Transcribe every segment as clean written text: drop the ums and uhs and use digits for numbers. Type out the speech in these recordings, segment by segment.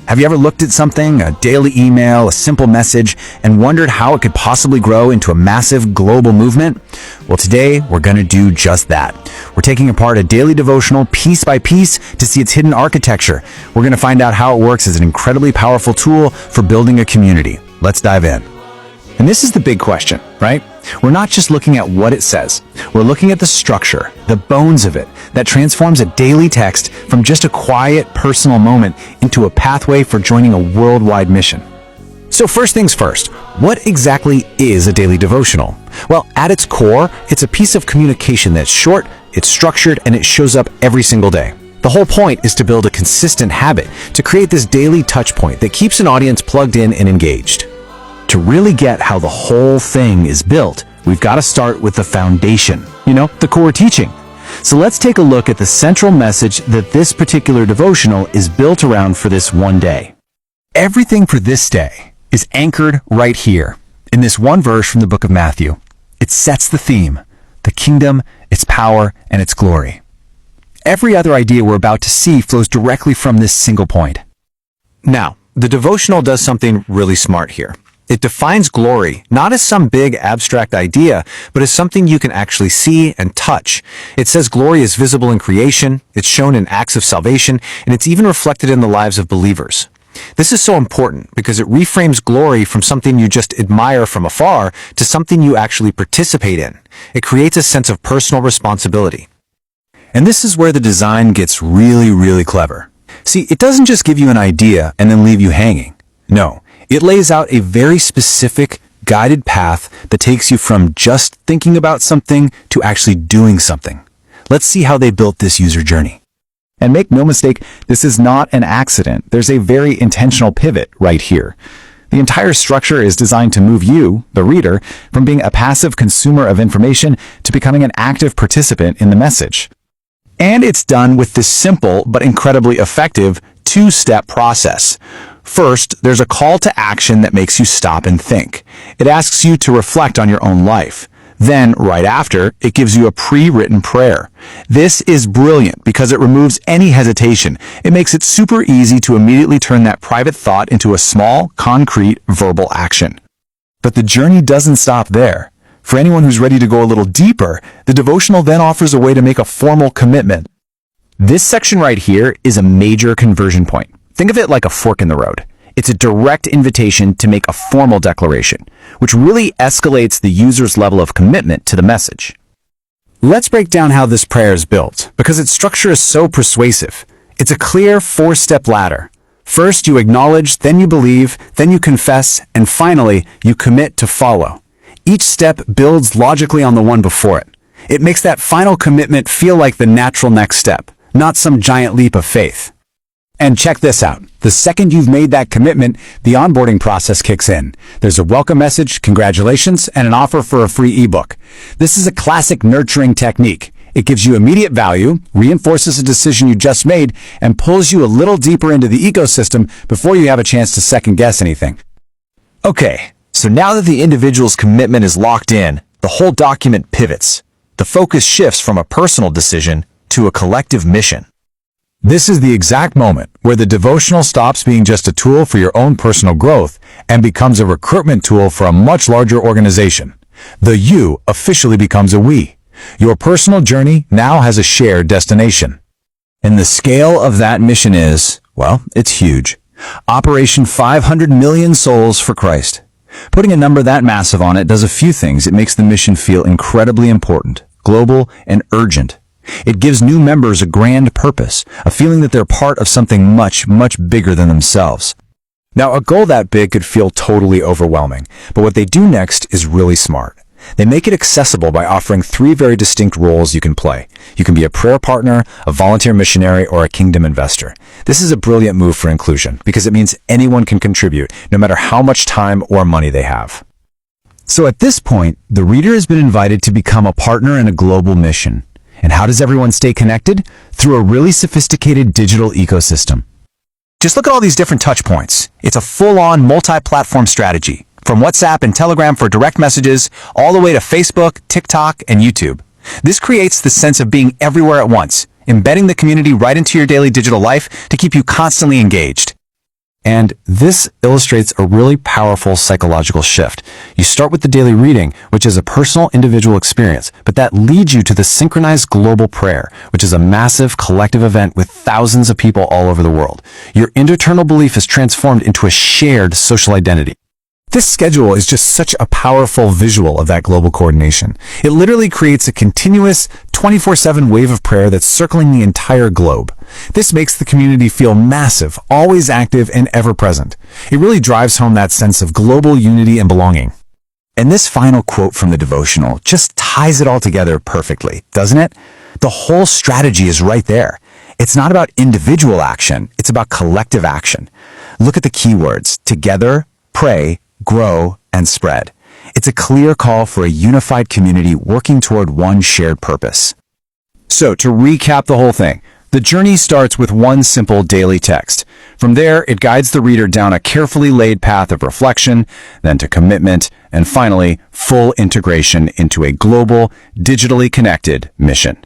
Have you ever looked at something, a daily email, a simple message, and wondered how it could possibly grow into a massive global movement? Well, today we're going to do just that. We're taking apart a daily devotional piece by piece to see its hidden architecture. We're going to find out how it works as an incredibly powerful tool for building a community. Let's dive in. And this is the big question, right? We're not just looking at what it says. We're looking at the structure, the bones of it, that transforms a daily text from just a quiet, personal moment into a pathway for joining a worldwide mission. So first things first, what exactly is a daily devotional? Well, at its core, it's a piece of communication that's short, it's structured, and it shows up every single day. The whole point is to build a consistent habit, to create this daily touch point that keeps an audience plugged in and engaged. To really get how the whole thing is built, we've got to start with the foundation, the core teaching. So let's take a look at the central message that this particular devotional is built around for this one day. Everything for this day is anchored right here, in this one verse from the book of Matthew. It sets the theme, the kingdom, its power, and its glory. Every other idea we're about to see flows directly from this single point. Now, the devotional does something really smart here. It defines glory not as some big abstract idea, but as something you can actually see and touch. It says glory is visible in creation, it's shown in acts of salvation, and it's even reflected in the lives of believers. This is so important because it reframes glory from something you just admire from afar to something you actually participate in. It creates a sense of personal responsibility. And this is where the design gets really, really clever. See, it doesn't just give you an idea and then leave you hanging. No. It lays out a very specific, guided path that takes you from just thinking about something to actually doing something. Let's see how they built this user journey. And make no mistake, this is not an accident. There's a very intentional pivot right here. The entire structure is designed to move you, the reader, from being a passive consumer of information to becoming an active participant in the message. And it's done with this simple but incredibly effective two-step process. First, there's a call to action that makes you stop and think. It asks you to reflect on your own life. Then, right after, it gives you a pre-written prayer. This is brilliant because it removes any hesitation. It makes it super easy to immediately turn that private thought into a small, concrete, verbal action. But the journey doesn't stop there. For anyone who's ready to go a little deeper, the devotional then offers a way to make a formal commitment. This section right here is a major conversion point. Think of it like a fork in the road. It's a direct invitation to make a formal declaration, which really escalates the user's level of commitment to the message. Let's break down how this prayer is built, because its structure is so persuasive. It's a clear four-step ladder. First, you acknowledge, then you believe, then you confess, and finally, you commit to follow. Each step builds logically on the one before it. It makes that final commitment feel like the natural next step, not some giant leap of faith. And check this out. The second you've made that commitment, the onboarding process kicks in. There's a welcome message, congratulations, and an offer for a free ebook. This is a classic nurturing technique. It gives you immediate value, reinforces a decision you just made, and pulls you a little deeper into the ecosystem before you have a chance to second-guess anything. Okay, so now that the individual's commitment is locked in, the whole document pivots. The focus shifts from a personal decision to a collective mission. This is the exact moment where the devotional stops being just a tool for your own personal growth and becomes a recruitment tool for a much larger organization. The you officially becomes a we. Your personal journey now has a shared destination. And the scale of that mission is, well, it's huge. Operation 500 million souls for Christ. Putting a number that massive on it does a few things. It makes the mission feel incredibly important, global, and urgent. It gives new members a grand purpose, a feeling that they're part of something much, much bigger than themselves. Now, a goal that big could feel totally overwhelming, but what they do next is really smart. They make it accessible by offering 3 very distinct roles you can play. You can be a prayer partner, a volunteer missionary, or a kingdom investor. This is a brilliant move for inclusion because it means anyone can contribute, no matter how much time or money they have. So at this point, the reader has been invited to become a partner in a global mission. And how does everyone stay connected? Through a really sophisticated digital ecosystem. Just look at all these different touch points. It's a full-on multi-platform strategy, from WhatsApp and Telegram for direct messages, all the way to Facebook, TikTok, and YouTube. This creates the sense of being everywhere at once, embedding the community right into your daily digital life to keep you constantly engaged. And this illustrates a really powerful psychological shift. You start with the daily reading, which is a personal individual experience, but that leads you to the synchronized global prayer, which is a massive collective event with thousands of people all over the world. Your internal belief is transformed into a shared social identity. This schedule is just such a powerful visual of that global coordination. It literally creates a continuous 24/7 wave of prayer that's circling the entire globe. This makes the community feel massive, always active, and ever present. It really drives home that sense of global unity and belonging. And this final quote from the devotional just ties it all together perfectly, doesn't it? The whole strategy is right there. It's not about individual action, it's about collective action. Look at the keywords: together, pray, grow, and spread. It's a clear call for a unified community working toward one shared purpose. So, to recap the whole thing, the journey starts with one simple daily text. From there, it guides the reader down a carefully laid path of reflection, then to commitment, and finally, full integration into a global, digitally connected mission.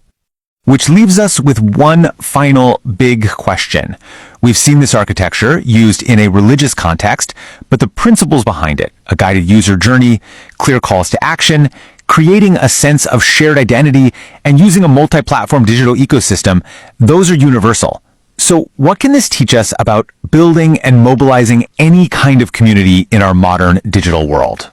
Which leaves us with one final big question. We've seen this architecture used in a religious context, but the principles behind it, a guided user journey, clear calls to action, creating a sense of shared identity, and using a multi-platform digital ecosystem, those are universal. So what can this teach us about building and mobilizing any kind of community in our modern digital world?